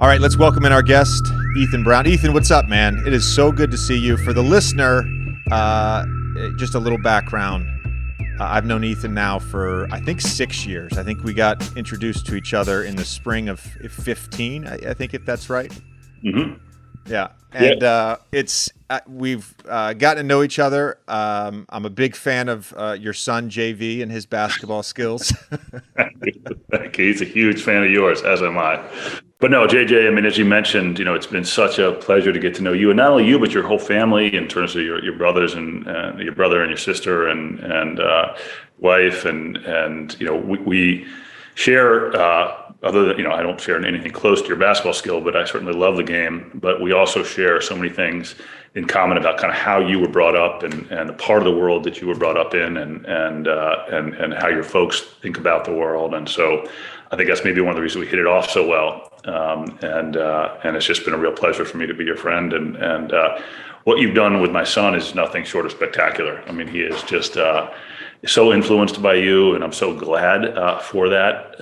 All right, let's welcome in our guest, Ethan Brown. Ethan, what's up, man? It is so good to see you. For the listener, just a little background. I've known Ethan now for, I think, 6 years. I think we got introduced to each other in the spring of 15, I think, if that's right. Mm-hmm. Yeah. And we've gotten to know each other. I'm a big fan of your son, JV, and his basketball skills. He's a huge fan of yours, as am I. But no, JJ, I mean, as you mentioned, it's been such a pleasure to get to know you, and not only you, but your whole family in terms of your brothers and your brother and your sister and wife. And we share, other than, I don't share anything close to your basketball skill, but I certainly love the game. But we also share so many things in common about kind of how you were brought up and the part of the world that you were brought up in and how your folks think about the world. And so I think that's maybe one of the reasons we hit it off so well. And it's just been a real pleasure for me to be your friend. And what you've done with my son is nothing short of spectacular. I mean, he is just so influenced by you, and I'm so glad for that.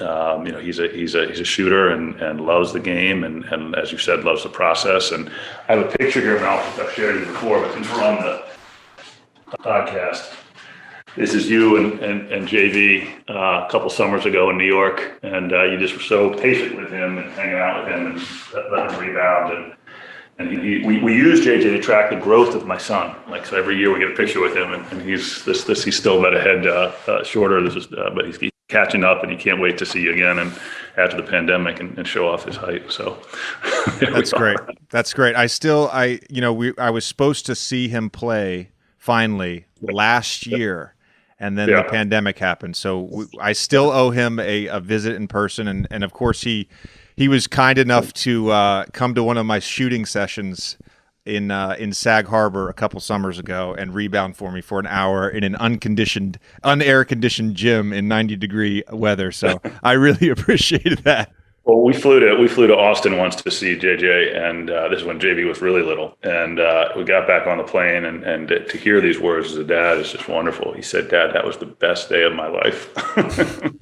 He's a shooter and loves the game, and as you said, loves the process. And I have a picture here, Malcolm, I've shared it before, but since we're on the podcast, this is you and JV a couple summers ago in New York, and you just were so patient with him and hanging out with him and let him rebound. And we use JJ to track the growth of my son. Like, so every year we get a picture with him, and he's still about a head shorter. But he's catching up, and he can't wait to see you again and after the pandemic and show off his height. So that's great. That's great. I was supposed to see him play finally last year. And then the pandemic happened. So I still owe him a visit in person. And of course, he was kind enough to come to one of my shooting sessions in Sag Harbor a couple summers ago and rebound for me for an hour in an unair-conditioned gym in 90-degree weather. So I really appreciated that. Well, we flew to Austin once to see JJ, and this is when JV was really little. And we got back on the plane, and to hear these words as a dad is just wonderful. He said, "Dad, that was the best day of my life."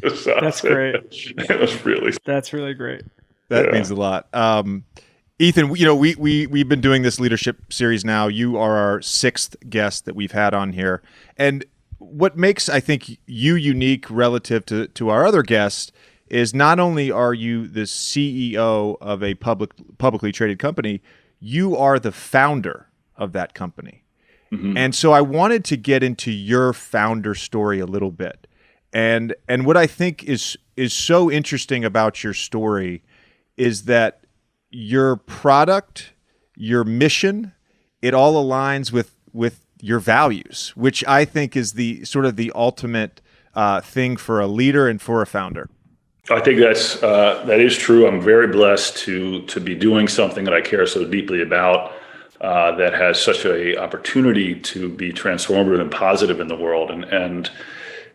That's great. It was really. That's really great. That means a lot. Ethan, we've been doing this leadership series now. You are our 6th guest that we've had on here, and what makes, I think, you unique relative to our other guests is not only are you the CEO of a publicly traded company, you are the founder of that company. Mm-hmm. And so I wanted to get into your founder story a little bit. And what I think is so interesting about your story is that your product, your mission, it all aligns with your values, which I think is the sort of the ultimate thing for a leader and for a founder. I think that is true. I'm very blessed to be doing something that I care so deeply about, that has such a opportunity to be transformative and positive in the world. And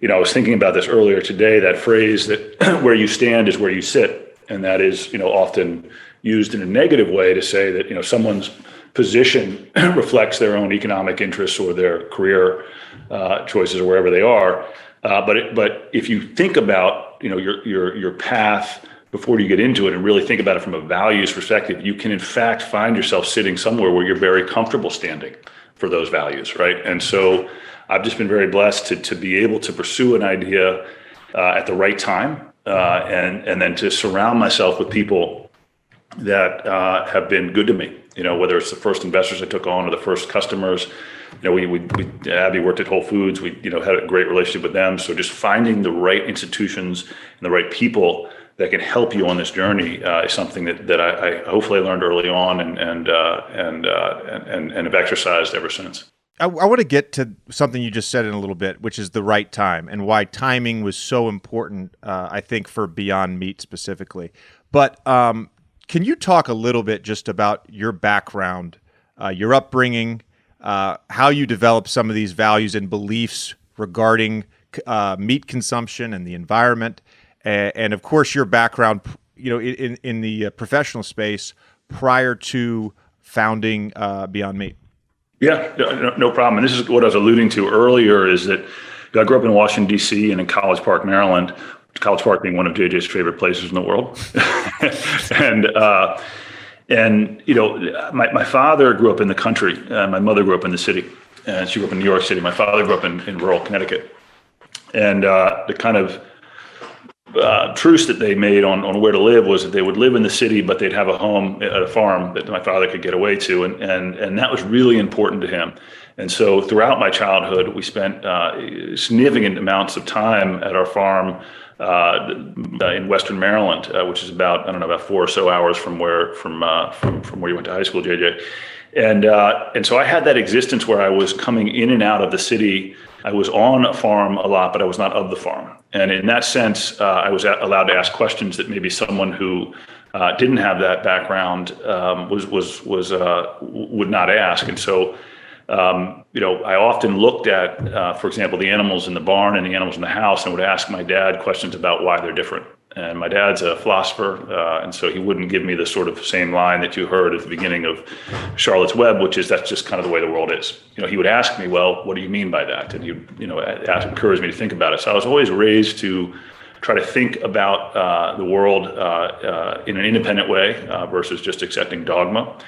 I was thinking about this earlier today, that phrase that where you stand is where you sit. And that is, often used in a negative way to say that, someone's position reflects their own economic interests or their career choices or wherever they are. But if you think about your path before you get into it and really think about it from a values perspective, you can in fact find yourself sitting somewhere where you're very comfortable standing for those values, right? And so I've just been very blessed to be able to pursue an idea at the right time, and then to surround myself with people that have been good to me. Whether it's the first investors I took on or the first customers. Abby worked at Whole Foods. We, had a great relationship with them. So just finding the right institutions and the right people that can help you on this journey is something that I hopefully learned early on and have exercised ever since. I want to get to something you just said in a little bit, which is the right time and why timing was so important, I think, for Beyond Meat specifically. But can you talk a little bit just about your background, your upbringing, how you develop some of these values and beliefs regarding meat consumption and the environment, and of course your background, in the professional space prior to founding Beyond Meat? Yeah, no problem. And this is what I was alluding to earlier, is that I grew up in Washington, D.C. and in College Park, Maryland, College Park being one of JJ's favorite places in the world. And my father grew up in the country. My mother grew up in the city, and she grew up in New York City. My father grew up in rural Connecticut. And the kind of truce that they made on where to live was that they would live in the city, but they'd have a home at a farm that my father could get away to. And that was really important to him. And so throughout my childhood, we spent significant amounts of time at our farm in Western Maryland, which is about 4 or so hours from where you went to high school, JJ. And so I had that existence where I was coming in and out of the city. I was on a farm a lot, but I was not of the farm. And in that sense, I was allowed to ask questions that maybe someone who didn't have that background would not ask. And so, I often looked at, for example, the animals in the barn and the animals in the house, and would ask my dad questions about why they're different. And my dad's a philosopher, and so he wouldn't give me the sort of same line that you heard at the beginning of Charlotte's Web, which is that's just kind of the way the world is. He would ask me, well, what do you mean by that? And he would encourage me to think about it. So I was always raised to try to think about the world in an independent way versus just accepting dogma.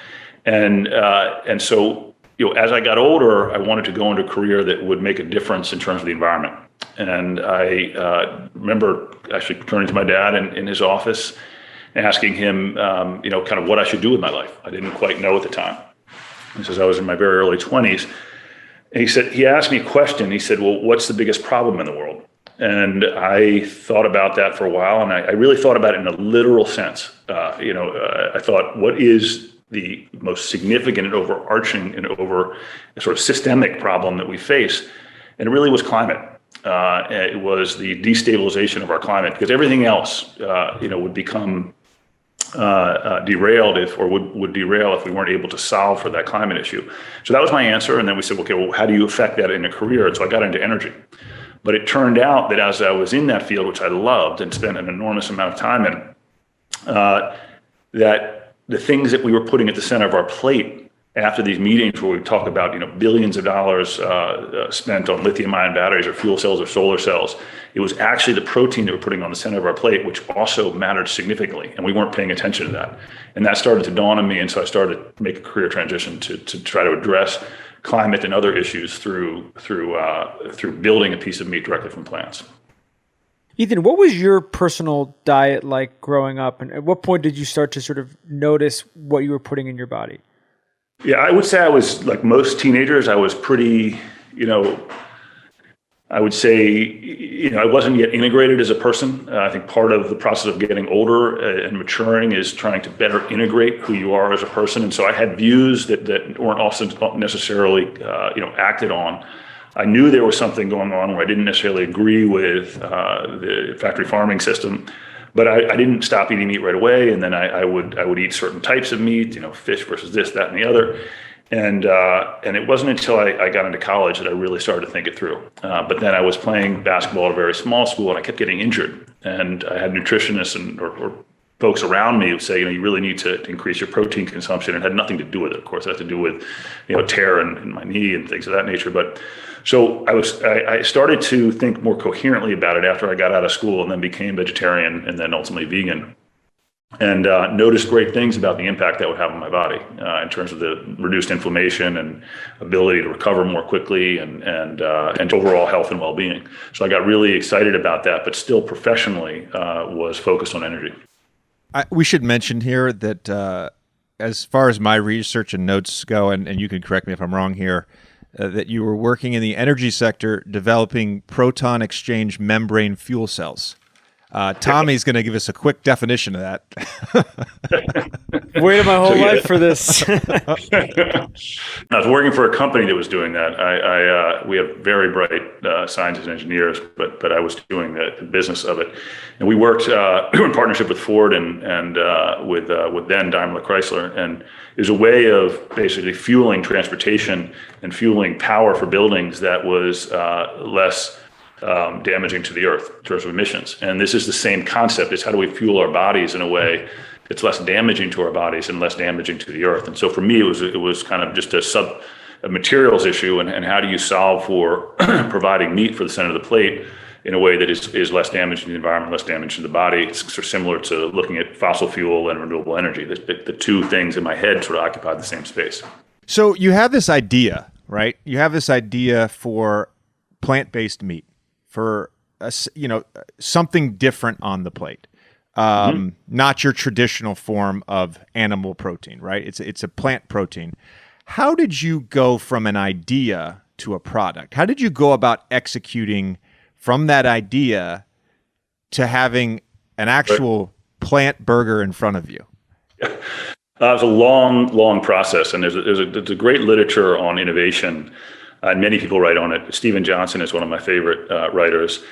And so, as I got older, I wanted to go into a career that would make a difference in terms of the environment. And I remember actually turning to my dad in his office and asking him, kind of what I should do with my life. I didn't quite know at the time. This is I was in my very early 20s. And he asked me a question. He said, well, what's the biggest problem in the world? And I thought about that for a while, and I really thought about it in a literal sense. I thought, what is the most significant and overarching and over sort of systemic problem that we face? And it really was climate. It was the destabilization of our climate, because everything else, would become derailed would derail if we weren't able to solve for that climate issue. So that was my answer. And then we said, okay, well, how do you affect that in a career? And so I got into energy. But it turned out that as I was in that field, which I loved and spent an enormous amount of time in, that the things that we were putting at the center of our plate after these meetings where we talk about, billions of dollars spent on lithium-ion batteries or fuel cells or solar cells, it was actually the protein that we're putting on the center of our plate, which also mattered significantly, and we weren't paying attention to that. And that started to dawn on me, and so I started to make a career transition to try to address climate and other issues through building a piece of meat directly from plants. Ethan, what was your personal diet like growing up? And at what point did you start to sort of notice what you were putting in your body? Yeah, I would say I was like most teenagers. I was pretty, I would say, I wasn't yet integrated as a person. I think part of the process of getting older and maturing is trying to better integrate who you are as a person. And so I had views that weren't also necessarily, acted on. I knew there was something going on where I didn't necessarily agree with the factory farming system, but I didn't stop eating meat right away. And then I would eat certain types of meat, fish versus this, that, and the other. And it wasn't until I got into college that I really started to think it through. But then I was playing basketball at a very small school, and I kept getting injured. And I had nutritionists or folks around me who say, you really need to increase your protein consumption. It had nothing to do with it, of course. It had to do with, tear in my knee and things of that nature. But so I started to think more coherently about it after I got out of school, and then became vegetarian, and then ultimately vegan, and noticed great things about the impact that would have on my body in terms of the reduced inflammation and ability to recover more quickly, and overall health and well-being. So I got really excited about that, but still professionally was focused on energy. We should mention here that as far as my research and notes go, and you can correct me if I'm wrong here, that you were working in the energy sector developing proton exchange membrane fuel cells. Tommy's going to give us a quick definition of that. Waited my whole life for this. I was working for a company that was doing that. We have very bright scientists and engineers, but I was doing the business of it. And we worked in partnership with Ford and with then Daimler Chrysler. And it was a way of basically fueling transportation and fueling power for buildings that was less damaging to the earth in terms of emissions. And this is the same concept. It's how do we fuel our bodies in a way that's less damaging to our bodies and less damaging to the earth. And so for me, it was kind of just a materials issue, and how do you solve for providing meat for the center of the plate in a way that is less damage to the environment, less damage to the body. It's sort of similar to looking at fossil fuel and renewable energy. The two things in my head sort of occupy the same space. So you have this idea, right? You have this idea for plant-based meat, for something different on the plate. Not your traditional form of animal protein, right? It's a plant protein. How did you go from an idea to a product? How did you go about executing from that idea to having an actual plant burger in front of you? It was a long process, and there's a great literature on innovation, and many people write on it. Stephen Johnson is one of my favorite writers,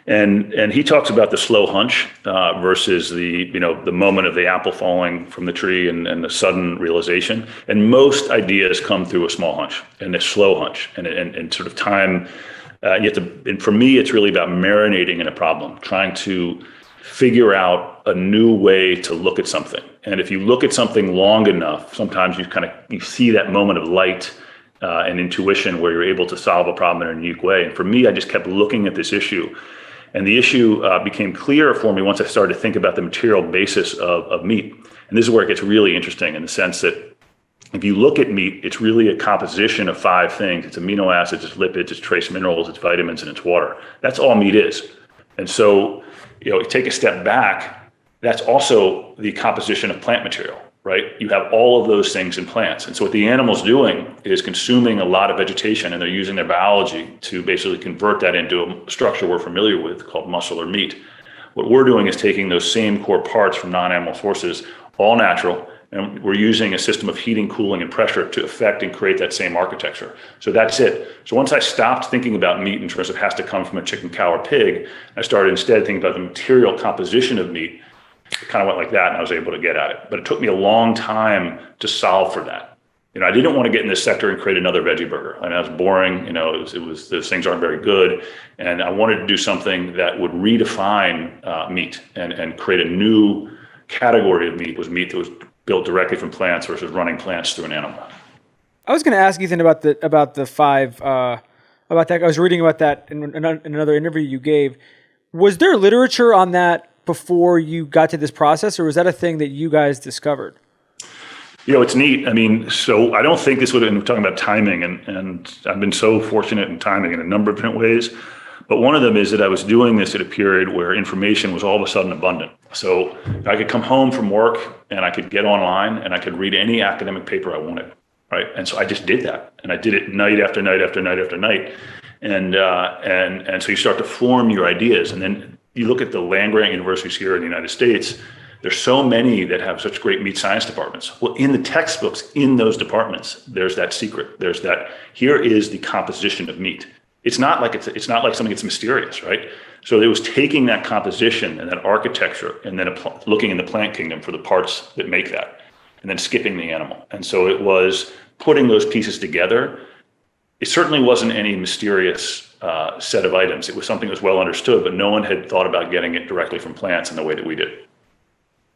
and he talks about the slow hunch versus the moment of the apple falling from the tree and the sudden realization. And most ideas come through a small hunch and a slow hunch, and sort of time. You have to, and for me, it's really about marinating in a problem, trying to figure out a new way to look at something. And if you look at something long enough, sometimes you see that moment of light and intuition where you're able to solve a problem in a unique way. And for me, I just kept looking at this issue. And the issue became clear for me once I started to think about the material basis of meat. And this is where it gets really interesting in the sense that if you look at meat, it's really a composition of 5 things. It's amino acids, it's lipids, it's trace minerals, it's vitamins, and it's water. That's all meat is. And so, take a step back, that's also the composition of plant material, right? You have all of those things in plants. And so what the animal's doing is consuming a lot of vegetation, and they're using their biology to basically convert that into a structure we're familiar with called muscle or meat. What we're doing is taking those same core parts from non-animal sources, all natural, and we're using a system of heating, cooling, and pressure to affect and create that same architecture. So that's it. So once I stopped thinking about meat in terms of has to come from a chicken, cow, or pig, I started instead thinking about the material composition of meat. It kind of went like that, and I was able to get at it. But it took me a long time to solve for that. I didn't want to get in this sector and create another veggie burger. I mean, that was boring. It was those things aren't very good. And I wanted to do something that would redefine meat and create a new category of meat. Was meat that was built directly from plants versus running plants through an animal. I was going to ask Ethan about the 5 about that. I was reading about that in another interview you gave. Was there literature on that before you got to this process, or was that a thing that you guys discovered? It's neat. I mean, so I don't think this would have been talking about timing, and I've been so fortunate in timing in a number of different ways. But one of them is that I was doing this at a period where information was all of a sudden abundant. So I could come home from work and I could get online and I could read any academic paper I wanted, right? And so I just did that, and I did it night after night after night after night. And so you start to form your ideas, and then you look at the land-grant universities here in the United States. There's so many that have such great meat science departments. Well, in the textbooks, in those departments, there's that secret. There's that. Here is the composition of meat. It's not like something that's mysterious, right? So it was taking that composition and that architecture, and then looking in the plant kingdom for the parts that make that, and then skipping the animal. And so it was putting those pieces together. It certainly wasn't any mysterious set of items. It was something that was well understood, but no one had thought about getting it directly from plants in the way that we did.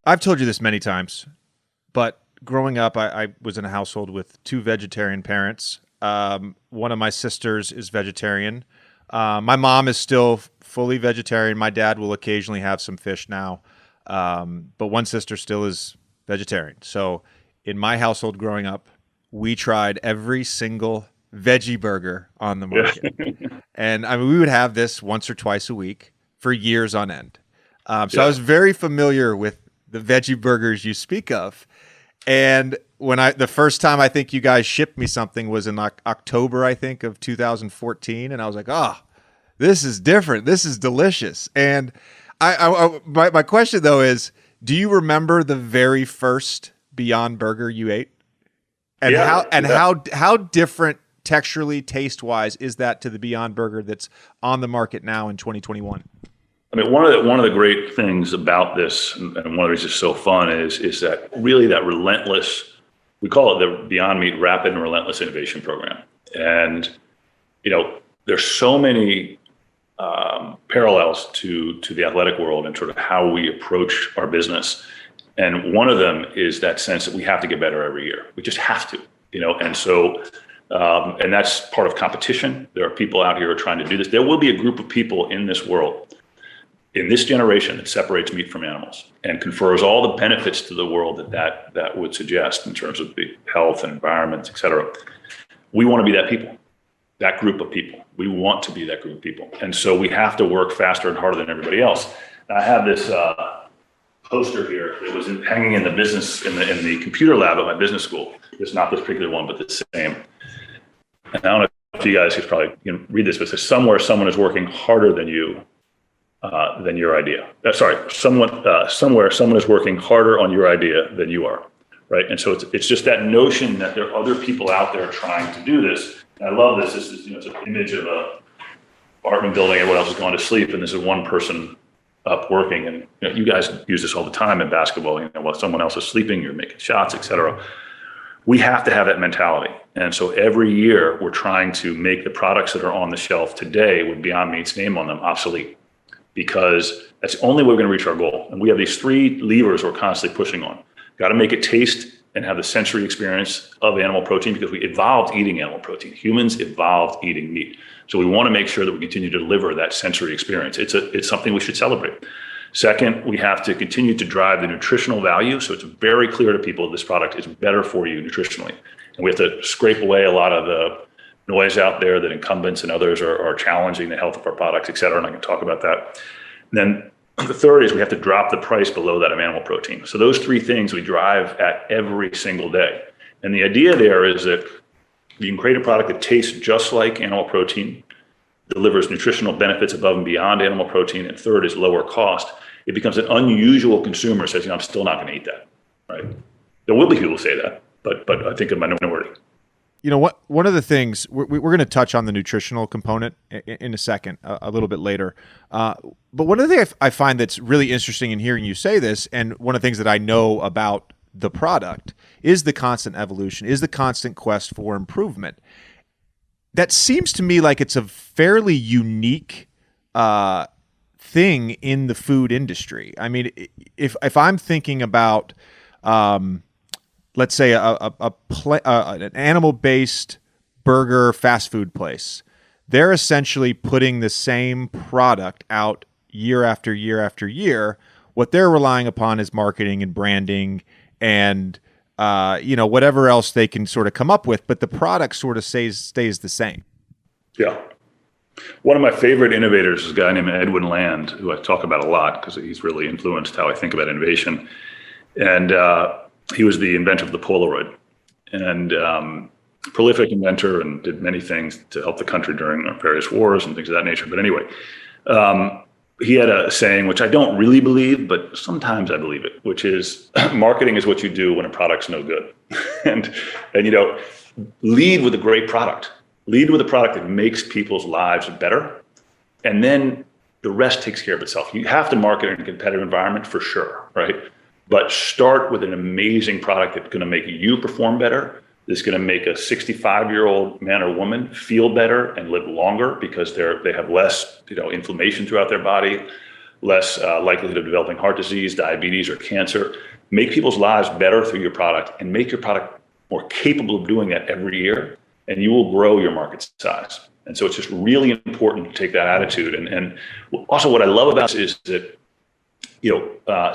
I've told you this many times, but growing up, I was in a household with 2 vegetarian parents. One of my sisters is vegetarian. My mom is still fully vegetarian. My dad will occasionally have some fish now. But one sister still is vegetarian. So in my household growing up, we tried every single veggie burger on the market. And I mean, we would have this once or twice a week for years on end. I was very familiar with the veggie burgers you speak of. And when the first time I think you guys shipped me something was in October, I think, of 2014. And I was like, oh, this is different. This is delicious. And my question though is, do you remember the very first Beyond Burger you ate? And how different texturally, taste-wise is that to the Beyond Burger that's on the market now in 2021? I mean, one of the great things about this, and one of the reasons it's so fun, is that really that relentless, we call it the Beyond Meat Rapid and Relentless Innovation Program. And, there's so many parallels to the athletic world and sort of how we approach our business. And one of them is that sense that we have to get better every year. We just have to, and so And that's part of competition. There are people out here who are trying to do this. There will be a group of people in this world, in this generation, that separates meat from animals and confers all the benefits to the world that would suggest in terms of the health and environment, et cetera. We want to be that people, that group of people. We want to be that group of people. And so we have to work faster and harder than everybody else. And I have this poster here. It was hanging in the business, in the computer lab at my business school. It's not this particular one, but the same. And I don't know if you guys could probably read this, but it says, somewhere someone is working harder than you, than your idea. Somewhere someone is working harder on your idea than you are, right? And so it's just that notion that there are other people out there trying to do this. And I love this. This is, it's an image of a apartment building. Everyone else is going to sleep, and this is one person up working. And you guys use this all the time in basketball. While someone else is sleeping, you're making shots, et cetera. We have to have that mentality. And so every year we're trying to make the products that are on the shelf today with Beyond Meat's name on them obsolete, because that's the only way we're going to reach our goal. And we have these 3 levers we're constantly pushing on. Got to make it taste and have the sensory experience of animal protein, because we evolved eating animal protein. Humans evolved eating meat. So we want to make sure that we continue to deliver that sensory experience. It's something we should celebrate. Second, we have to continue to drive the nutritional value. So it's very clear to people this product is better for you nutritionally. And we have to scrape away a lot of the noise out there that incumbents and others are challenging the health of our products, et cetera. And I can talk about that. And then the third is we have to drop the price below that of animal protein. So those 3 things we drive at every single day. And the idea there is that you can create a product that tastes just like animal protein, delivers nutritional benefits above and beyond animal protein, and third is lower cost. It becomes an unusual consumer says, I'm still not going to eat that, right? There will be people who say that, but I think a minority. One of the things we're going to touch on the nutritional component in a second, a little bit later. But one of the things I find that's really interesting in hearing you say this, and one of the things that I know about the product, is the constant evolution, is the constant quest for improvement. That seems to me like it's a fairly unique thing in the food industry. I mean, if I'm thinking about, let's say an animal-based burger fast food place, they're essentially putting the same product out year after year after year. What they're relying upon is marketing and branding and whatever else they can sort of come up with, but the product sort of stays the same. Yeah. One of my favorite innovators is a guy named Edwin Land, who I talk about a lot because he's really influenced how I think about innovation. And he was the inventor of the Polaroid, and prolific inventor, and did many things to help the country during various wars and things of that nature. But anyway, he had a saying, which I don't really believe, but sometimes I believe it, which is marketing is what you do when a product's no good. and lead with a great product. Lead with a product that makes people's lives better. And then the rest takes care of itself. You have to market in a competitive environment for sure, right? But start with an amazing product that's going to make you perform better. That's going to make a 65-year-old man or woman feel better and live longer because they have less, inflammation throughout their body, less likelihood of developing heart disease, diabetes, or cancer. Make people's lives better through your product, and make your product more capable of doing that every year, and you will grow your market size. And so it's just really important to take that attitude. And also what I love about this is that,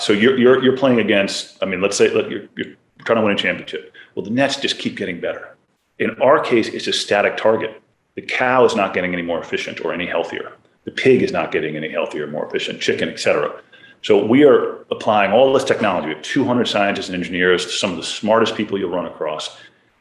so you're playing against, let's say you're trying to win a championship. Well, the nets just keep getting better. In our case, it's a static target. The cow is not getting any more efficient or any healthier. The pig is not getting any healthier, more efficient, chicken, et cetera. So we are applying all this technology. We have 200 scientists and engineers, some of the smartest people you'll run across.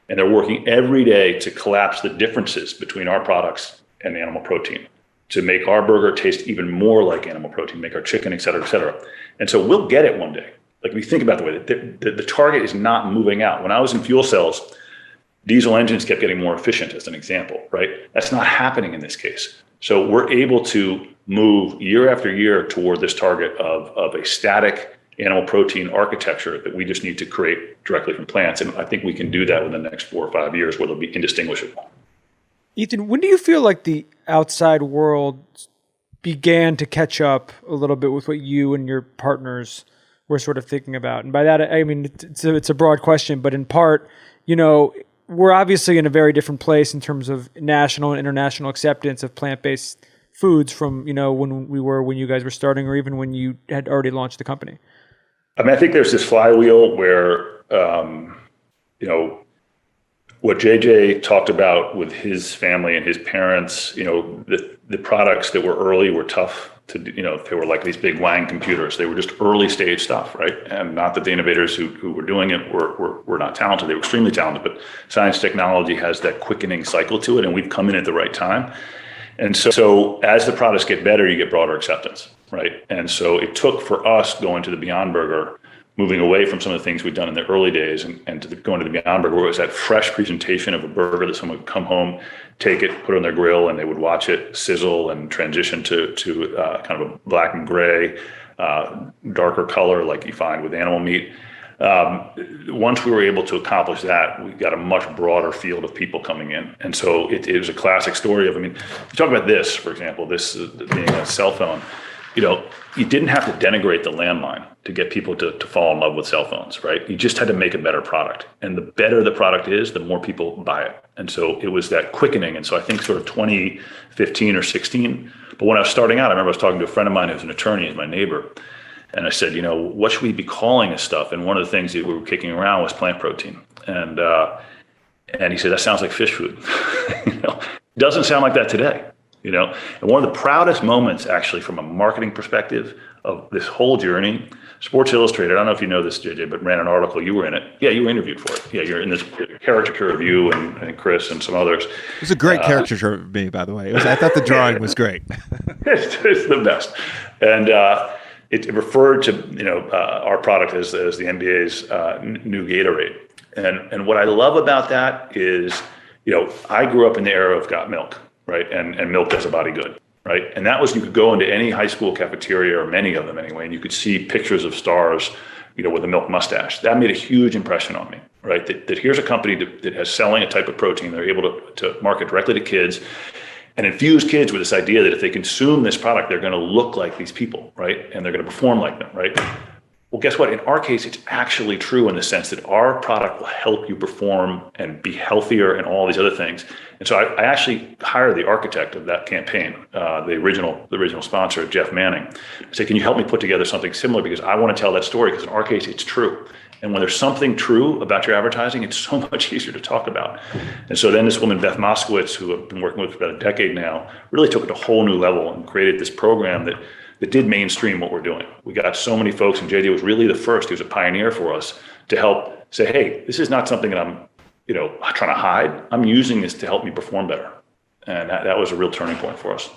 And they're working every day to collapse the differences between our products and animal protein, to make our burger taste even more like animal protein, make our chicken, et cetera, et cetera. And so we'll get it one day. Like, we think about the way that the target is not moving out. When I was in fuel cells, diesel engines kept getting more efficient, as an example, right? That's not happening in this case. So we're able to move year after year toward this target of a static animal protein architecture that we just need to create directly from plants. And I think we can do that within the next 4 or 5 years, where they'll be indistinguishable. Ethan, when do you feel like the outside world began to catch up a little bit with what you and your partners were sort of thinking about? And by that, I mean, it's a broad question, but in part, we're obviously in a very different place in terms of national and international acceptance of plant-based foods from, when you guys were starting, or even when you had already launched the company. I mean, I think there's this flywheel where, what JJ talked about with his family and his parents, the products that were early were tough to, they were like these big Wang computers. They were just early stage stuff, right? And not that the innovators who were doing it were not talented. They were extremely talented, but science technology has that quickening cycle to it, and we've come in at the right time. And so as the products get better, you get broader acceptance, right? And so it took for us going to the Beyond Burger, moving away from some of the things we'd done in the early days and going to the Beyond Burger, where it was that fresh presentation of a burger that someone would come home, take it, put it on their grill, and they would watch it sizzle and transition to kind of a black and gray, darker color like you find with animal meat. Once we were able to accomplish that, we got a much broader field of people coming in. And so it was a classic story of, you talk about this, for example, this being a cell phone, you didn't have to denigrate the landline to get people to fall in love with cell phones, right? You just had to make a better product. And the better the product is, the more people buy it. And so it was that quickening. And so I think sort of 2015 or 16, but when I was starting out, I remember I was talking to a friend of mine who's an attorney, he's my neighbor. And I said, what should we be calling this stuff? And one of the things that we were kicking around was plant protein. And he said, that sounds like fish food. Doesn't sound like that today. And one of the proudest moments, actually, from a marketing perspective of this whole journey, Sports Illustrated, I don't know if you know this, JJ, but ran an article. You were in it. Yeah, you were interviewed for it. Yeah, you're in this caricature of you and Chris and some others. It was a great caricature of me, by the way. I thought the drawing was great. It's the best. And it referred to our product as the NBA's new Gatorade. And what I love about that is, I grew up in the era of Got Milk. Right. And milk does a body good. Right. And that was, you could go into any high school cafeteria, or many of them anyway, and you could see pictures of stars, with a milk mustache. That made a huge impression on me. Right. That here's a company that has selling a type of protein. They're able to market directly to kids and infuse kids with this idea that if they consume this product, they're going to look like these people. Right. And they're going to perform like them. Right. Well, guess what? In our case, it's actually true in the sense that our product will help you perform and be healthier and all these other things. And so I actually hired the architect of that campaign, the original sponsor, Jeff Manning. I said, can you help me put together something similar? Because I want to tell that story, because in our case, it's true. And when there's something true about your advertising, it's so much easier to talk about. And so then this woman, Beth Moskowitz, who I've been working with for about a decade now, really took it to a whole new level and created this program that did mainstream what we're doing. We got so many folks, and JJ was really the first. He was a pioneer for us to help say, hey, this is not something that I'm, trying to hide. I'm using this to help me perform better. And that was a real turning point for us.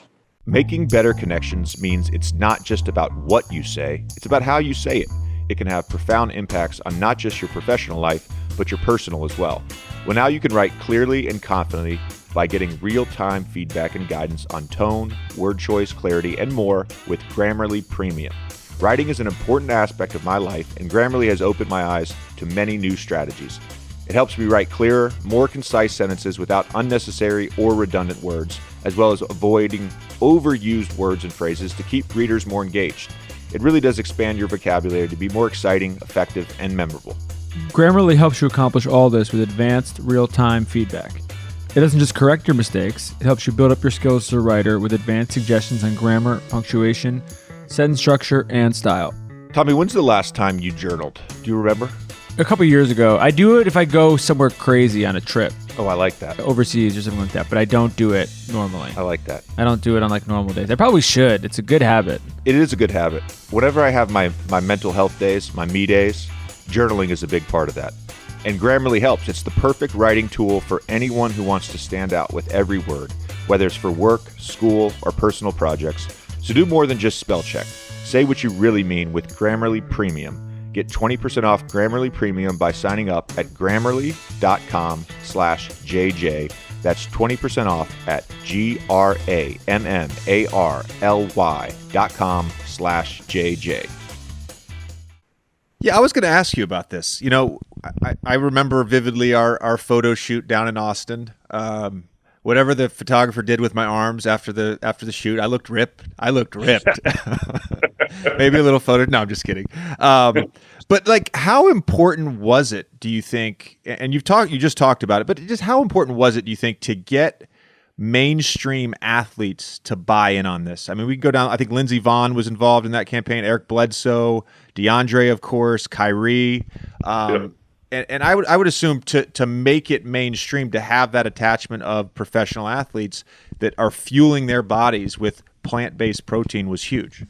Making better connections means it's not just about what you say, it's about how you say it. It can have profound impacts on not just your professional life, but your personal as well. Well, now you can write clearly and confidently by getting real-time feedback and guidance on tone, word choice, clarity, and more with Grammarly Premium. Writing is an important aspect of my life, and Grammarly has opened my eyes to many new strategies. It helps me write clearer, more concise sentences without unnecessary or redundant words, as well as avoiding overused words and phrases to keep readers more engaged. It really does expand your vocabulary to be more exciting, effective, and memorable. Grammarly helps you accomplish all this with advanced real-time feedback. It doesn't just correct your mistakes, it helps you build up your skills as a writer with advanced suggestions on grammar, punctuation, sentence structure, and style. Tommy, when's the last time you journaled? Do you remember? A couple years ago. I do it if I go somewhere crazy on a trip. Oh, I like that. Overseas or something like that, but I don't do it normally. I like that. I don't do it on normal days. I probably should. It's a good habit. It is a good habit. Whenever I have my mental health days, my me days, journaling is a big part of that. And Grammarly helps. It's the perfect writing tool for anyone who wants to stand out with every word, whether it's for work, school, or personal projects. So do more than just spell check. Say what you really mean with Grammarly Premium. Get 20% off Grammarly Premium by signing up at Grammarly.com/JJ. That's 20% off at GRAMMARLY.com/JJ. Yeah, I was going to ask you about this. I remember vividly our photo shoot down in Austin. whatever the photographer did with my arms after the shoot, I looked ripped. Maybe a little photo. No, I'm just kidding. But like, how important was it, do you think? And you just talked about it, but just how important was it, do you think, to get mainstream athletes to buy in on this? I mean, we can go down. I think Lindsey Vonn was involved in that campaign. Eric Bledsoe, DeAndre, of course, Kyrie. And I would assume to make it mainstream, to have that attachment of professional athletes that are fueling their bodies with plant-based protein was huge.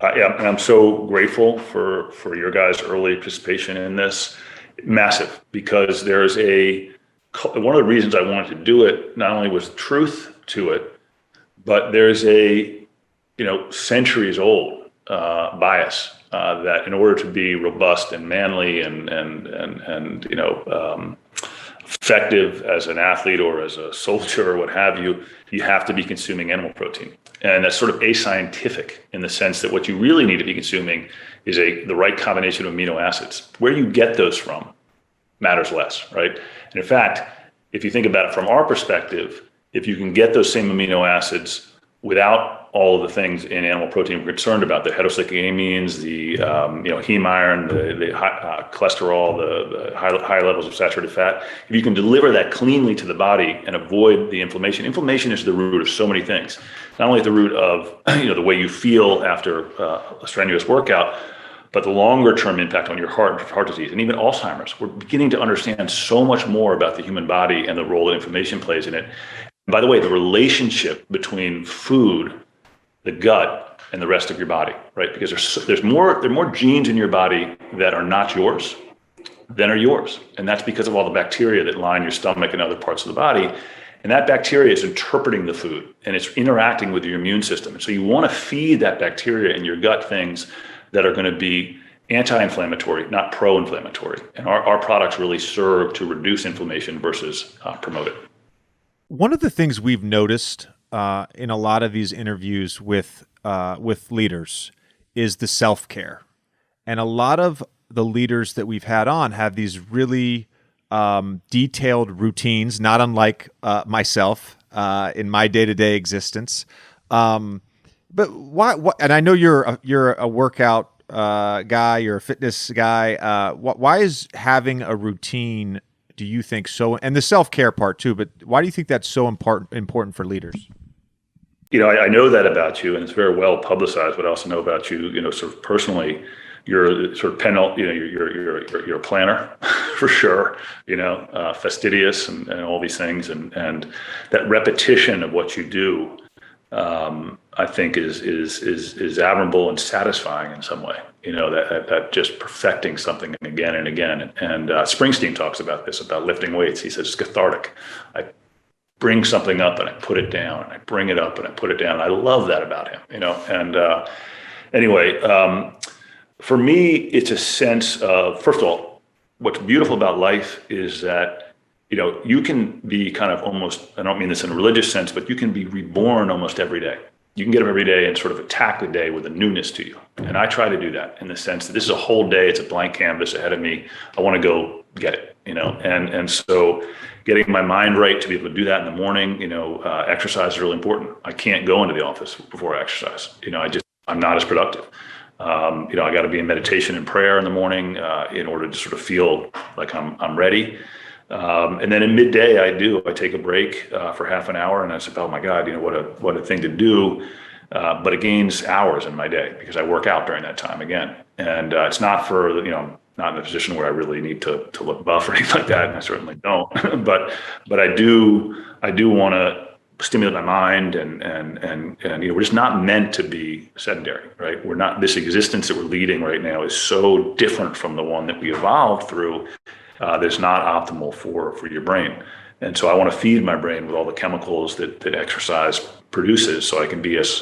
Yeah, and I'm so grateful for your guys' early participation in this. Massive, because there's one of the reasons I wanted to do it, not only was truth to it, but there's a centuries old bias that in order to be robust and manly and effective as an athlete or as a soldier or what have you, you have to be consuming animal protein. And that's sort of ascientific in the sense that what you really need to be consuming is the right combination of amino acids. Where you get those from matters less, right? And in fact, if you think about it from our perspective, if you can get those same amino acids without all of the things in animal protein we're concerned about, the heterocyclamines, the heme iron, the high, cholesterol, the high levels of saturated fat, if you can deliver that cleanly to the body and avoid the inflammation. Inflammation is the root of so many things. Not only the root of the way you feel after a strenuous workout, but the longer term impact on your heart disease, and even Alzheimer's. We're beginning to understand so much more about the human body and the role that inflammation plays in it. And by the way, the relationship between food, the gut, and the rest of your body, right? Because there are more genes in your body that are not yours than are yours. And that's because of all the bacteria that line your stomach and other parts of the body. And that bacteria is interpreting the food and it's interacting with your immune system. And so you want to feed that bacteria in your gut things that are going to be anti-inflammatory, not pro-inflammatory. And our products really serve to reduce inflammation versus promote it. One of the things we've noticed in a lot of these interviews with leaders is the self-care. And a lot of the leaders that we've had on have these really detailed routines, not unlike myself in my day-to-day existence. But why? And I know you're a workout guy, you're a fitness guy. Why is having a routine, do you think, so? And the self-care part too. But why do you think that's so important for leaders? I know that about you, and it's very well publicized. But I also know about you, sort of personally. You're sort of you're a planner for sure, fastidious and all these things. And that repetition of what you do, I think is admirable and satisfying in some way, that just perfecting something again and again. And Springsteen talks about this, about lifting weights. He says it's cathartic. I bring something up and I put it down, and I bring it up and I put it down. I love that about him, and anyway, for me, it's a sense of, first of all, what's beautiful about life is that, you can be kind of almost, I don't mean this in a religious sense, but you can be reborn almost every day. You can get up every day and sort of attack the day with a newness to you. And I try to do that in the sense that this is a whole day. It's a blank canvas ahead of me. I want to go get it, and so getting my mind right to be able to do that in the morning, exercise is really important. I can't go into the office before I exercise. I'm not as productive. I got to be in meditation and prayer in the morning in order to sort of feel like I'm ready. And then in midday, I take a break for half an hour, and I say, oh my God, what a thing to do. But it gains hours in my day because I work out during that time again. And it's not for, not in a position where I really need to look buff or anything like that. And I certainly don't. but I do want to stimulate my mind, and we're just not meant to be sedentary, right? We're not, this existence that we're leading right now is so different from the one that we evolved through. That's not optimal for your brain. And so I want to feed my brain with all the chemicals that exercise produces, so I can be as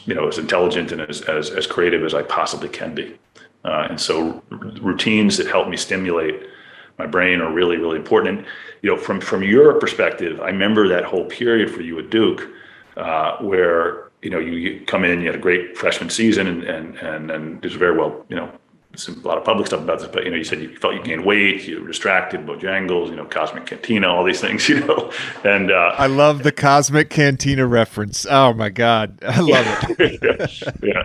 intelligent and as creative as I possibly can be. And so routines that help me stimulate my brain are really, really important. And, from your perspective, I remember that whole period for you at Duke, where, you come in, you had a great freshman season and did very well, a lot of public stuff about this, but you said you felt you gained weight, you were distracted, Bojangles, Cosmic Cantina, all these things, and I love the Cosmic Cantina reference. Oh my God, I love it. yeah,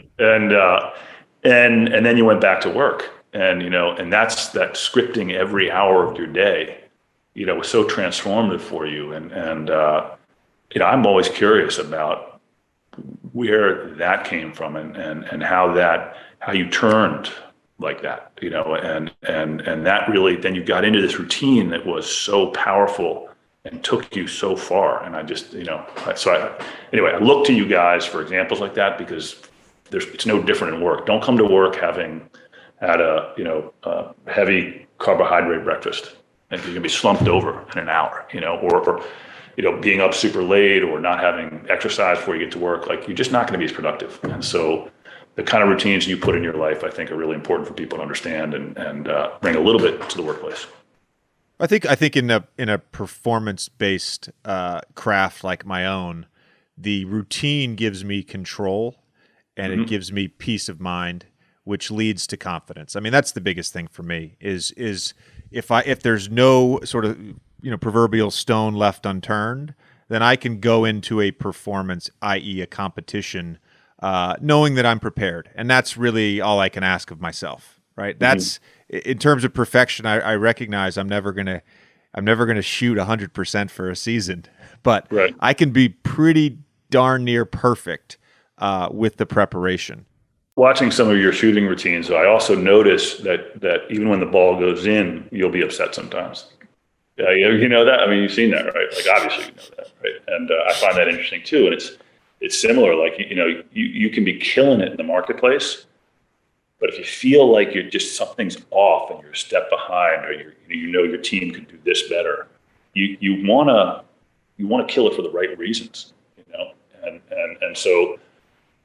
and then you went back to work, and that's that scripting every hour of your day, was so transformative for you, and I'm always curious about where that came from and how you turned like that, and that really, then you got into this routine that was so powerful and took you so far. And I just, I look to you guys for examples like that, because it's no different in work. Don't come to work having had a heavy carbohydrate breakfast and you're gonna be slumped over in an hour, or being up super late or not having exercise before you get to work. Like, you're just not going to be as productive. And so the kind of routines you put in your life, I think, are really important for people to understand and bring a little bit to the workplace. I think in a performance-based craft like my own, the routine gives me control and it gives me peace of mind, which leads to confidence. I mean, that's the biggest thing for me is if there's no sort of proverbial stone left unturned, then I can go into a performance, i.e. a competition, knowing that I'm prepared. And that's really all I can ask of myself, right? That's, in terms of perfection, I recognize I'm never gonna shoot 100% for a season, but right. I can be pretty darn near perfect with the preparation. Watching some of your shooting routines, I also notice that even when the ball goes in, you'll be upset sometimes. You know that? I mean, you've seen that, right? Like, obviously you know that, right? And I find that interesting too. And it's similar. Like, you can be killing it in the marketplace, but if you feel like something's off and you're a step behind, or your team could do this better, you wanna kill it for the right reasons, and so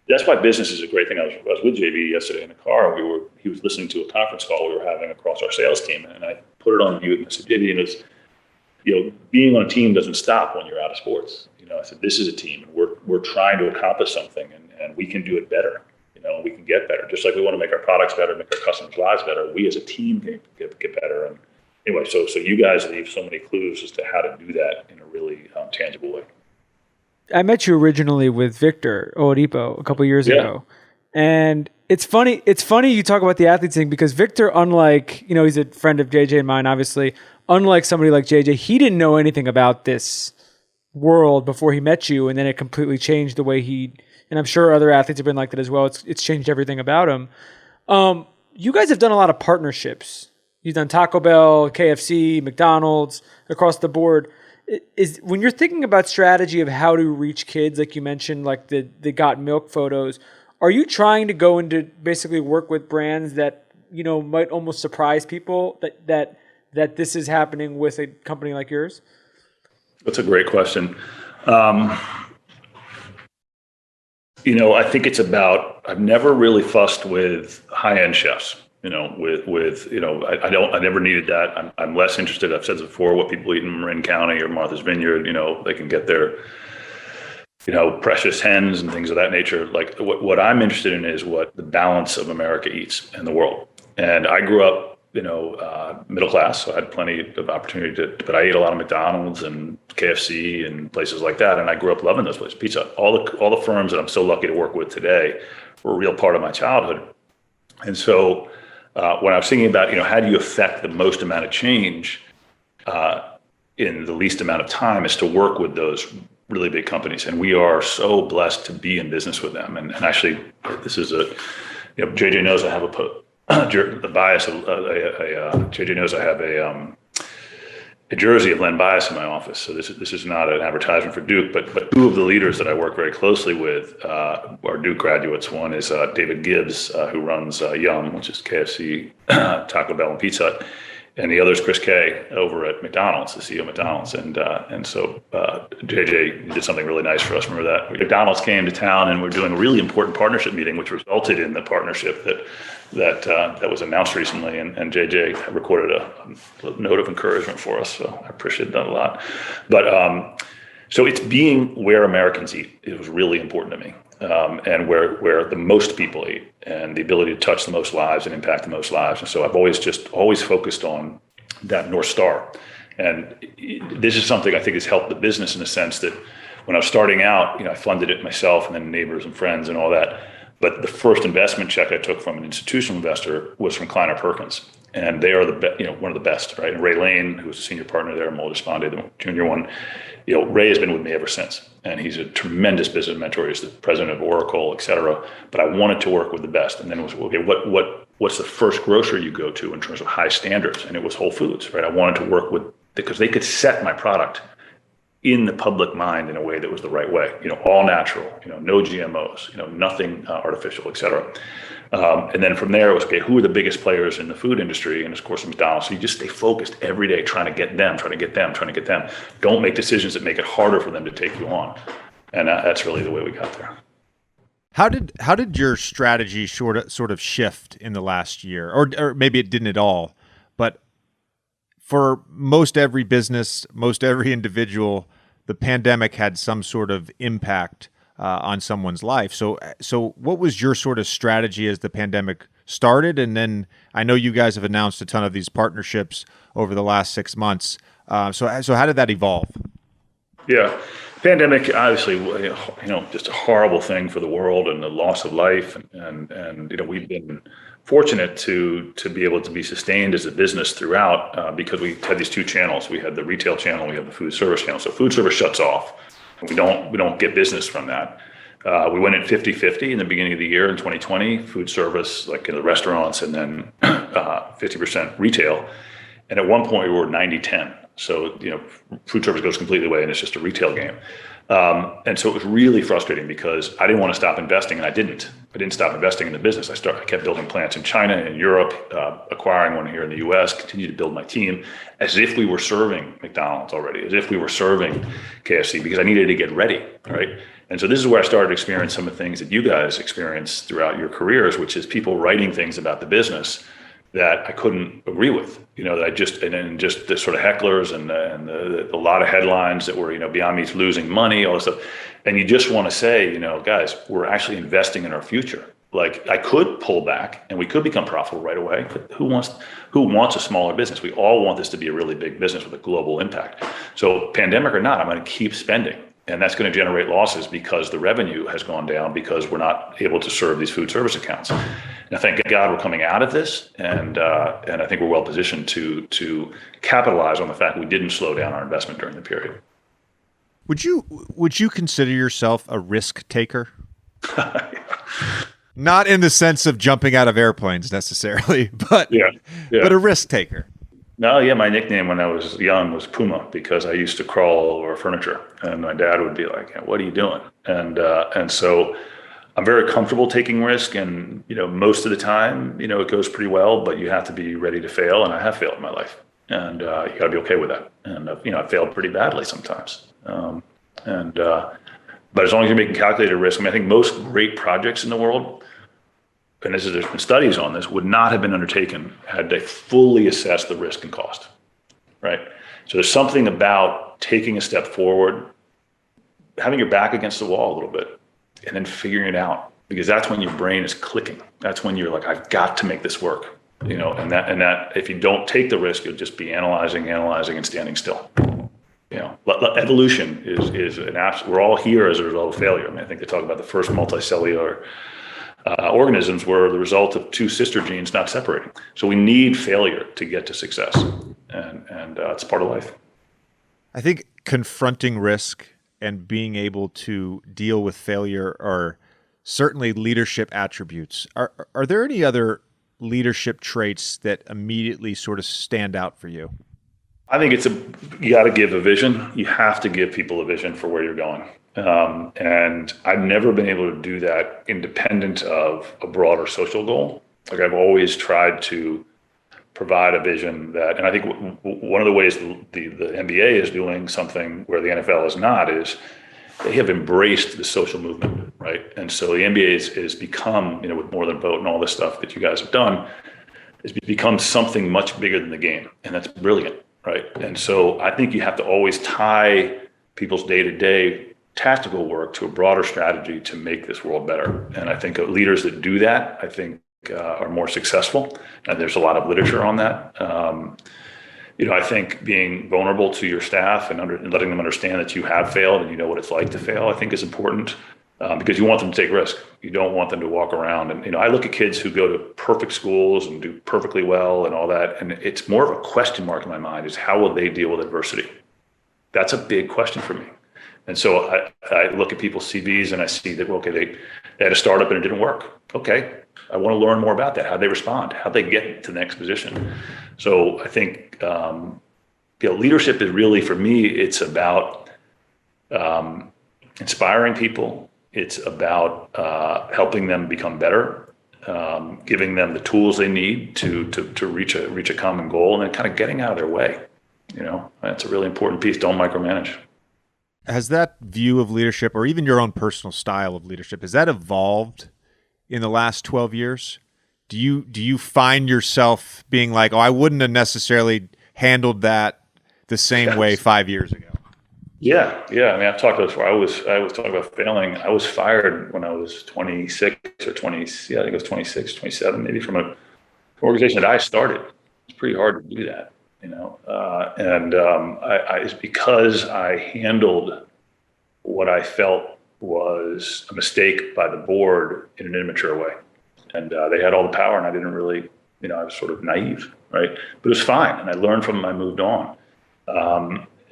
that's why business is a great thing. I was with JB yesterday in the car, and he was listening to a conference call we were having across our sales team, and I put it on mute and I said, JB, being on a team doesn't stop when you're out of sports. I said, this is a team, and we're trying to accomplish something, and we can do it better. We can get better. Just like we want to make our products better, make our customers' lives better, we as a team can get better. And anyway, so you guys leave so many clues as to how to do that in a really tangible way. I met you originally with Victor Oladipo a couple years ago, and it's funny you talk about the athletes thing, because Victor, unlike he's a friend of JJ and mine, obviously. Unlike somebody like JJ, he didn't know anything about this world before he met you, and then it completely changed the way and I'm sure other athletes have been like that as well. It's changed everything about him. You guys have done a lot of partnerships. You've done Taco Bell, KFC, McDonald's, across the board. When you're thinking about strategy of how to reach kids, like you mentioned, like the Got Milk photos, are you trying to go into basically work with brands that might almost surprise people that this is happening with a company like yours? That's a great question. I think it's about, I've never really fussed with high-end chefs, I never needed that. I'm less interested. I've said this before, what people eat in Marin County or Martha's Vineyard, they can get their, precious hens and things of that nature. Like, what I'm interested in is what the balance of America eats in the world. And I grew up, middle class, so I had plenty of opportunity but I ate a lot of McDonald's and KFC and places like that. And I grew up loving those places. Pizza, all the firms that I'm so lucky to work with today were a real part of my childhood. And so when I was thinking about, how do you affect the most amount of change in the least amount of time, is to work with those really big companies. And we are so blessed to be in business with them. And actually, this is JJ knows I have the bias of JJ knows I have a jersey of Len Bias in my office. So this is not an advertisement for Duke, but two of the leaders that I work very closely with are Duke graduates. One is David Gibbs, who runs Yum, which is KFC, Taco Bell, and Pizza Hut. And the other is Chris Kay over at McDonald's, the CEO of McDonald's. And so JJ did something really nice for us. Remember that? McDonald's came to town, and we're doing a really important partnership meeting, which resulted in the partnership that was announced recently. And JJ recorded a note of encouragement for us. So I appreciate that a lot. But so it's being where Americans eat. It was really important to me. and where the most people eat, and the ability to touch the most lives and impact the most lives. And so I've always focused on that North Star. And this is something I think has helped the business in the sense that when I was starting out, I funded it myself and then neighbors and friends and all that. But the first investment check I took from an institutional investor was from Kleiner Perkins. And they are one of the best, right? And Ray Lane, who was a senior partner there, Mo Despande, the junior one, Ray has been with me ever since. And he's a tremendous business mentor. He's the president of Oracle, et cetera. But I wanted to work with the best. And then it was, okay, what's the first grocery you go to in terms of high standards? And it was Whole Foods, right? I wanted to work with, because they could set my product in the public mind in a way that was the right way, all natural, no GMOs, nothing artificial, et cetera. And then from there, it was, okay, who are the biggest players in the food industry? And of course, McDonald's. So you just stay focused every day, trying to get them. Don't make decisions that make it harder for them to take you on. And that's really the way we got there. How did your strategy sort of shift in the last year, or maybe it didn't at all? But for most every business, most every individual, the pandemic had some sort of impact on someone's life. So what was your sort of strategy as the pandemic started? And then I know you guys have announced a ton of these partnerships over the last 6 months. So how did that evolve? Yeah, pandemic, obviously, just a horrible thing for the world and the loss of life. And we've been fortunate to be able to be sustained as a business throughout because we had these two channels. We had the retail channel, we have the food service channel. So food service shuts off. And we don't get business from that. We went at 50-50 in the beginning of the year in 2020, food service, like in the restaurants, and then 50% retail. And at one point we were 90-10. So, food service goes completely away and it's just a retail game. And so it was really frustrating because I didn't want to stop investing, and I didn't stop investing in the business. I kept building plants in China and Europe, acquiring one here in the US, continued to build my team as if we were serving McDonald's already, as if we were serving KFC, because I needed to get ready, right? And so this is where I started to experience some of the things that you guys experienced throughout your careers, which is people writing things about the business that I couldn't agree with, and then just the sort of hecklers and a lot of headlines that were, Beyond Meat's losing money, all this stuff. And you just want to say, guys, we're actually investing in our future. Like, I could pull back and we could become profitable right away, but who wants a smaller business? We all want this to be a really big business with a global impact. So pandemic or not, I'm going to keep spending. And that's going to generate losses because the revenue has gone down because we're not able to serve these food service accounts. And thank God we're coming out of this, and I think we're well positioned to capitalize on the fact we didn't slow down our investment during the period. Would you consider yourself a risk taker? Not in the sense of jumping out of airplanes necessarily, but but a risk taker. No, yeah, my nickname when I was young was Puma because I used to crawl all over furniture, and my dad would be like, "What are you doing?" And so I'm very comfortable taking risk, and most of the time, it goes pretty well. But you have to be ready to fail, and I have failed in my life, and you got to be okay with that. And I failed pretty badly sometimes, but as long as you're making calculated risk, I think most great projects in the world, and there's been studies on this, would not have been undertaken had they fully assessed the risk and cost, right? So there's something about taking a step forward, having your back against the wall a little bit, and then figuring it out, because that's when your brain is clicking. That's when you're like, I've got to make this work, and that if you don't take the risk, you'll just be analyzing and standing still. Evolution is an we're all here as a result of failure. I think they talk about the first multicellular organisms were the result of two sister genes not separating. So we need failure to get to success, and it's part of life. I think confronting risk and being able to deal with failure are certainly leadership attributes. Are there any other leadership traits that immediately sort of stand out for you? I think you got to give a vision. You have to give people a vision for where you're going. And I've never been able to do that independent of a broader social goal. Like, I've always tried to provide a vision that, and I think one of the ways the NBA is doing something where the NFL is not is they have embraced the social movement, right? And so the NBA is become, with More Than Vote and all this stuff that you guys have done, it's become something much bigger than the game. And that's brilliant, right? And so I think you have to always tie people's day-to-day tactical work to a broader strategy to make this world better. And I think leaders that do that, I think, are more successful. And there's a lot of literature on that. I think being vulnerable to your staff and letting them understand that you have failed and you know what it's like to fail, I think is important, because you want them to take risk. You don't want them to walk around. And, I look at kids who go to perfect schools and do perfectly well and all that. And it's more of a question mark in my mind is how will they deal with adversity? That's a big question for me. And so I look at people's CVs and I see that, okay, they had a startup and it didn't work. Okay, I want to learn more about that. How'd they respond? How'd they get to the next position? So I think leadership is really, for me, it's about inspiring people. It's about helping them become better, giving them the tools they need to reach a common goal, and then kind of getting out of their way. That's a really important piece. Don't micromanage. Has that view of leadership, or even your own personal style of leadership, has that evolved in the last 12 years? Do you find yourself being like, I wouldn't have necessarily handled that the same way 5 years ago? Yeah. I mean, I've talked about this before. I was talking about failing. I was fired when I was 26 or 20. Yeah, I think it was 26, 27, maybe, from an organization that I started. It's pretty hard to do that. It's because I handled what I felt was a mistake by the board in an immature way. And they had all the power and I didn't really, I was sort of naive, right? But it was fine. And I learned from them, I moved on.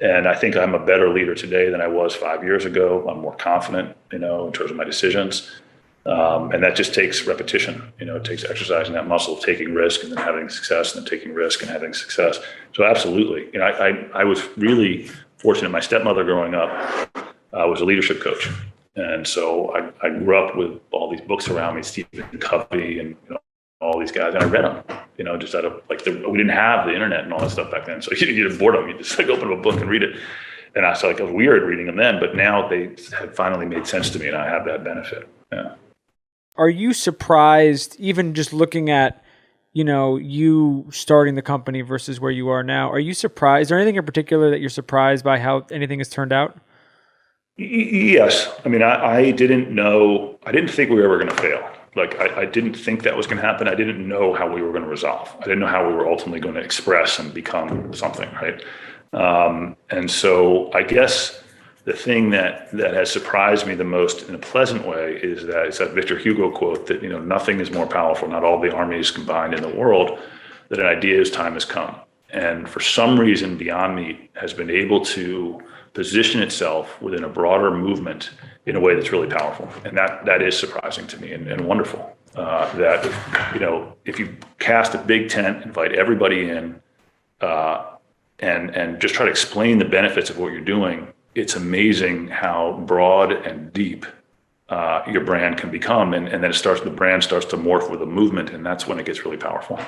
And I think I'm a better leader today than I was 5 years ago. I'm more confident, in terms of my decisions. And that just takes repetition. It takes exercising that muscle of taking risk and then having success, and then taking risk and having success. So absolutely. I was really fortunate. My stepmother growing up was a leadership coach. And so I grew up with all these books around me, Stephen Covey and all these guys, and I read them, just out of we didn't have the internet and all that stuff back then. So you didn't boredom. You just open up a book and read it. And I was like, it was weird reading them then, but now they have finally made sense to me and I have that benefit. Yeah. Are you surprised, even just looking at, you starting the company versus where you are now? Are you surprised? Is there anything in particular that you're surprised by how anything has turned out? Yes. I mean, I didn't think we were ever going to fail. I didn't think that was going to happen. I didn't know how we were going to resolve. I didn't know how we were ultimately going to express and become something, right? And so I guess the thing that has surprised me the most in a pleasant way is that it's that Victor Hugo quote that, nothing is more powerful, not all the armies combined in the world, that an idea's time has come. And for some reason, Beyond Meat has been able to position itself within a broader movement in a way that's really powerful. And that is surprising to me and wonderful. That, if you cast a big tent, invite everybody in, and just try to explain the benefits of what you're doing, it's amazing how broad and deep your brand can become. And then the brand starts to morph with a movement, and that's when it gets really powerful.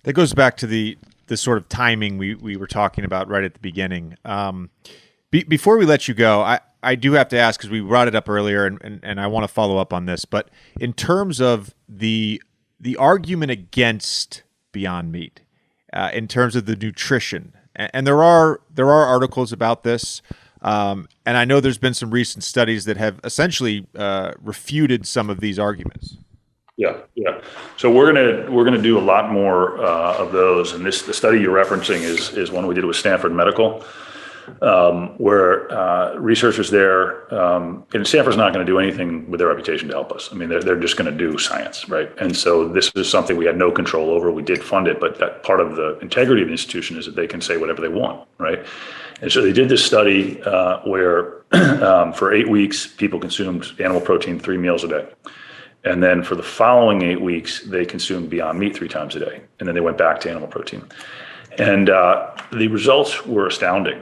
That goes back to the sort of timing we were talking about right at the beginning. Before we let you go, I do have to ask, because we brought it up earlier, and I want to follow up on this. But in terms of the argument against Beyond Meat, in terms of the nutrition, and there are articles about this, and I know there's been some recent studies that have essentially refuted some of these arguments. Yeah. So we're gonna do a lot more of those, and the study you're referencing is one we did with Stanford Medical, where researchers there, and Stanford's not going to do anything with their reputation to help us. I mean, they're just going to do science, right? And so this is something we had no control over. We did fund it, but that part of the integrity of the institution is that they can say whatever they want, right? And so they did this study where for 8 weeks, people consumed animal protein 3 meals a day. And then for the following 8 weeks, they consumed Beyond Meat 3 times a day. And then they went back to animal protein. And the results were astounding.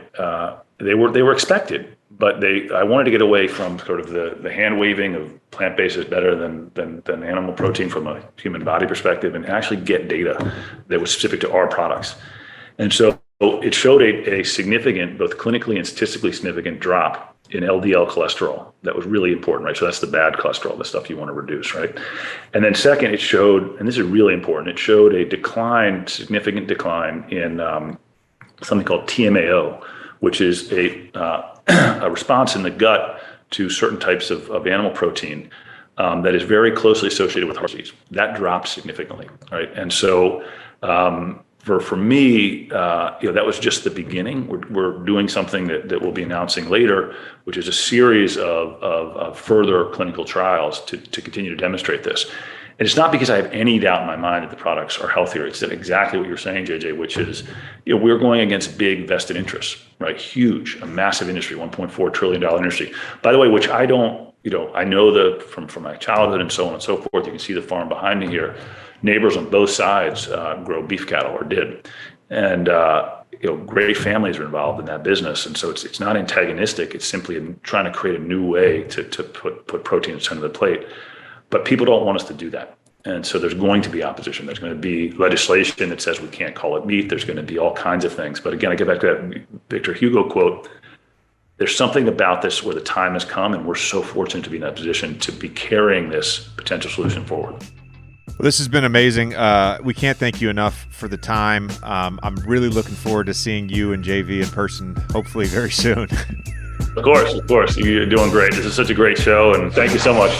They were expected, but I wanted to get away from sort of the hand waving of plant-based is better than animal protein from a human body perspective, and actually get data that was specific to our products. And so it showed a significant, both clinically and statistically significant drop in LDL cholesterol. That was really important, right? So that's the bad cholesterol, the stuff you want to reduce, right? And then second, it showed, and this is really important, it showed a significant decline in something called TMAO, which is a response in the gut to certain types of animal protein that is very closely associated with heart disease. That dropped significantly, right? And so for me, that was just the beginning. We're doing something that we'll be announcing later, which is a series of further clinical trials to continue to demonstrate this. And it's not because I have any doubt in my mind that the products are healthier. It's exactly what you're saying, JJ, which is, we're going against big vested interests, right? Huge, a massive industry, $1.4 trillion industry. By the way, which I don't, I know from my childhood and so on and so forth. You can see the farm behind me here. Neighbors on both sides grow beef cattle, or did, and great families are involved in that business. And so it's not antagonistic. It's simply trying to create a new way to put protein at the center of the plate. But people don't want us to do that. And so there's going to be opposition. There's going to be legislation that says we can't call it meat. There's going to be all kinds of things. But again, I get back to that Victor Hugo quote. There's something about this where the time has come, and we're so fortunate to be in that position to be carrying this potential solution forward. Well, this has been amazing. We can't thank you enough for the time. I'm really looking forward to seeing you and JV in person, hopefully very soon. Of course. You're doing great. This is such a great show, and thank you so much.